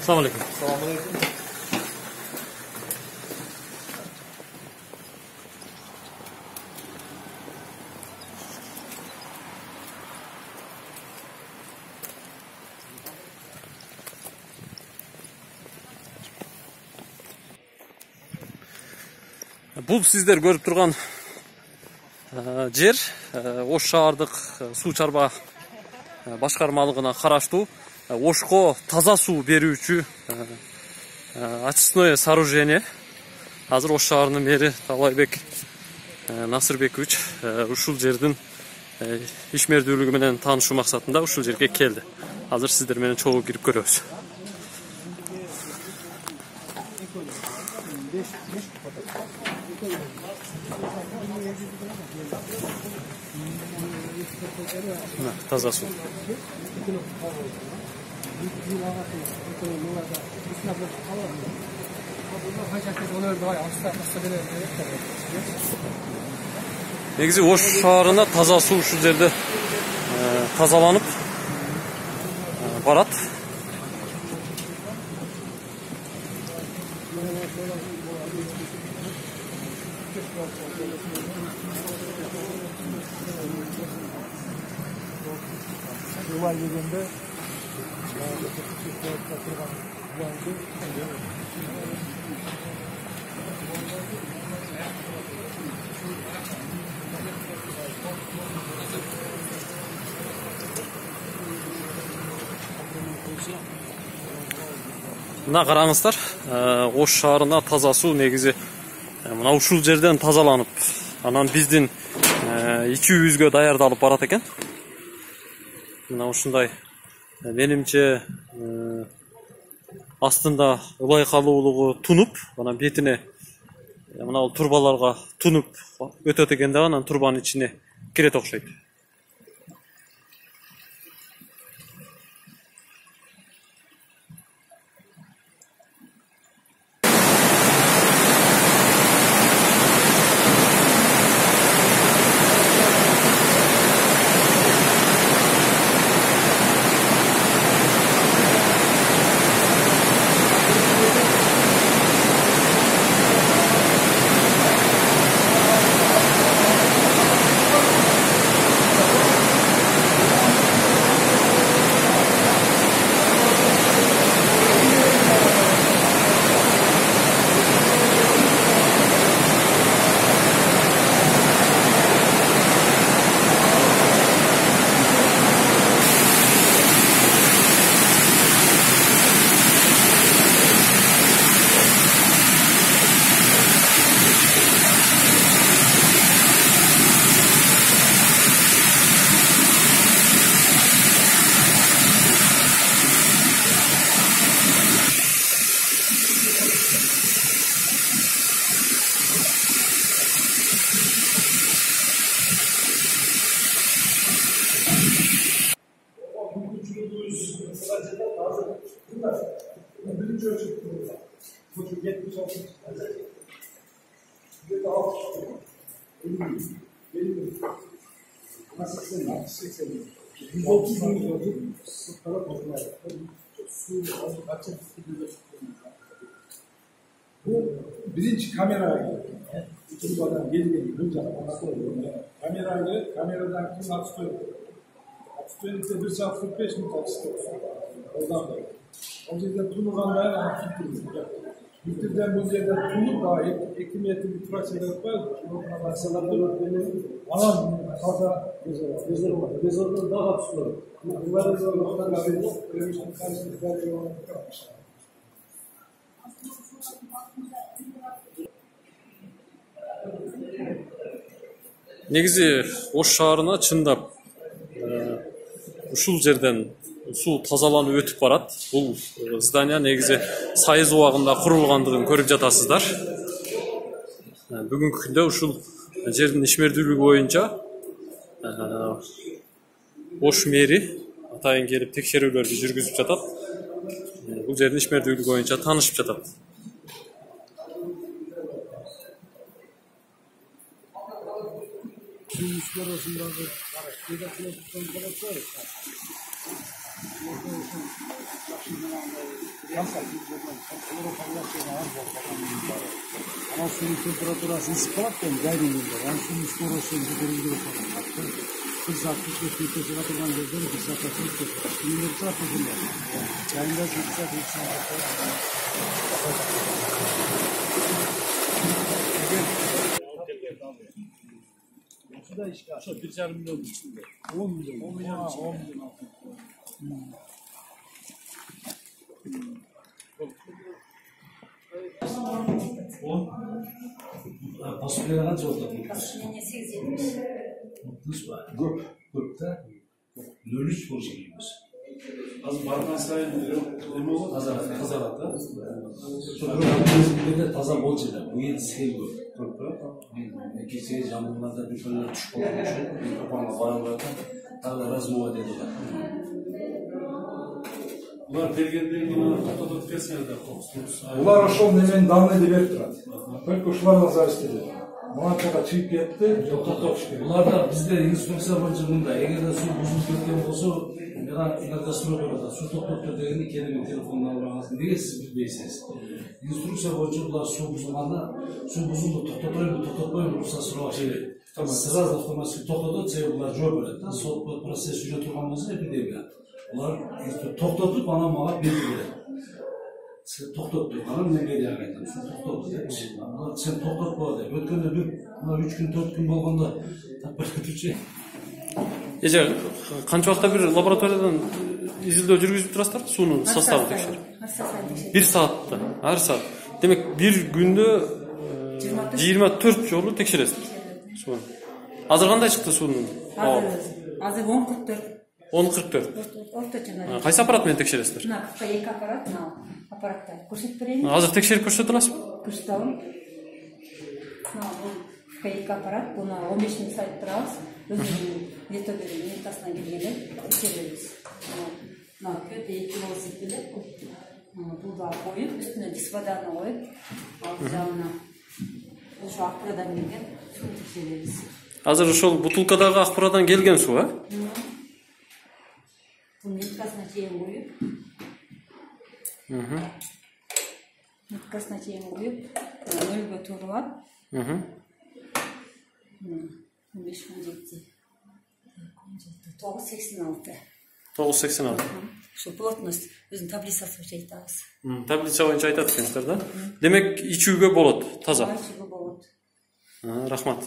Assalomu alaykum. Assalomu alaykum. Бұл сіздер көріп тұрған жер Ош шаһардық су чарба башкармалыгына караштуу Ошко таза суу берүүчү очистное сооружение. Азыр Ош шаарынын мэри Талайбек Насырбекович ушул жердин ишмердүүлүгү менен таанышуу максатында ушул жерге келди. Азыр сиздер менен чогуу кирип көрөбүз. Таза суу. Негизи Ош шаарына таза суу ушул жерде тазаланып барат. Мына караңыздар, Ош шаарына таза суу негизи мына ушул жерден тазаланып, анан биздин ичүүбүзгө даярдалып барат экен. Мына ушундай менимче астында ылай калуулугу тунуп, анан бетине мына турбаларга тунуп өтөт экен да, анан турбанын ичине кирет окшойт. Birinci kamerayı turbadan geri kameradan kim atıyor? Atıyor bir saat 45 minut atıyor. Oradan da. O yüzden turbadan da fikir. Bitirden bu yerden tunu dahil ekimiyetin bir traksiyonu var. Traksiyalarda öğretmenin alan fazla gözler var. Gözlerden daha tutuyor. Bunları zorluklar var. Öğretmenin karşılıkları yapmış. Негизи Ош шаарына чындап ушул жерден суу тазаланып өтүп барат. Бул здание негизи сайыз убагында курулгандыгын көрүп жатасыздар. Бүгүнкү күндө ушул жердин ишмердүүлүгү боюнча Ош мэри атайын келип текшерүүлөрдү жүргүзүп жатат. Бул жердин ишмердүүлүгү боюнча таанышып жатат. Uluslararası Ama suyun temperaturası ısıp kalıp da gayrı oluyor. Yani suyun skorosu yüzde bir saat 45 litre atılan gözleri bir saat atılıp geçiyor. Şimdi bir saat atılıyor. Yayında bir saat Şu da işgal. Şu 1,5 milyon içinde. 10 milyon. 10 milyon içinde. 10 milyon altında. Fasulye kaç oldu? Fasulye 870. Mutlus var. Grupta lölüç borçluyuz. Az barman sayılmıyor. Pazarda. Çocuklar taza borçlular. Bu yıl seviyor. Geçen zamanlarda bir böyle düşük olmuş. Bir kapanma var bırakan. Daha razmuva dediler. Bunlar belgelerine topladık kesinlikle korksunuz. Ular ошол немен давно деп берип турат. Только ушулардан зависит этет. Муаткага чыгып кетти, токтотуш керек. Bunlar da bizde instruksiya boyunca bunda. Eğer de su buzulup ketken olsa, enerjisini koyuyorlar. Su toktottu dediğini kendime telefondan almanız. Niye siz bilmeysiniz? Instruksiya boyunca bunlar su buzulmanda, su buzuldu, toktotmayın, olursa sıra şeyler. Sırası otomatik toktottu, bunlar cevap öğretti. Sol proses yüce turmanımızın epidemiya. Bunlar toktottu, bana mala bildiler. Sen toktottu, bana ne geliyor aydan? Sen toktottu demiş. Sen toktottu dedi. Ötkende bir, 3 gün 4 gün bolganda tapır götürçe. Эже канча убакытта бир лабораториядан изилдөө жүргүзүп турасыздар суунун составын текшерип? 1 саатта, ар саат. Демек бир күндө 24 жолу текшересиздер сууну. Азыр кандай чыкты суунун? Азыр 10,44. 10,44. Орточо. Кайсы аппарат менен текшересиздер? Мына эки аппарат, мына аппараттар. Көрсөтүп берейинби? Азыр текшерип көрсөтө аласызбы? Көрсөтөм. Мына бул эки аппарат, буну 15 минут сайып турабыз. Өзүнүн методунун минутасына келгенде текшеребиз. Мына көтө 2 велосипед. Бул да коюп, үстүнө диск воданы коюп, ал жагына ошо акпарадан келген суу текшеребиз. Азыр ошол бутылкадагы акпарадан келген суу, э? Минуткасына чейин коюп. Минуткасына чейин коюп, нөлгө турулап. 15 kun жетти. 9,86. 9,86. Ошо плотность өзүнүн таблицасы боюнча айтабыз. Таблица боюнча айтат экенсиздер да? Демек ичүүгө болот, таза. Ичүүгө болот. Рахмат.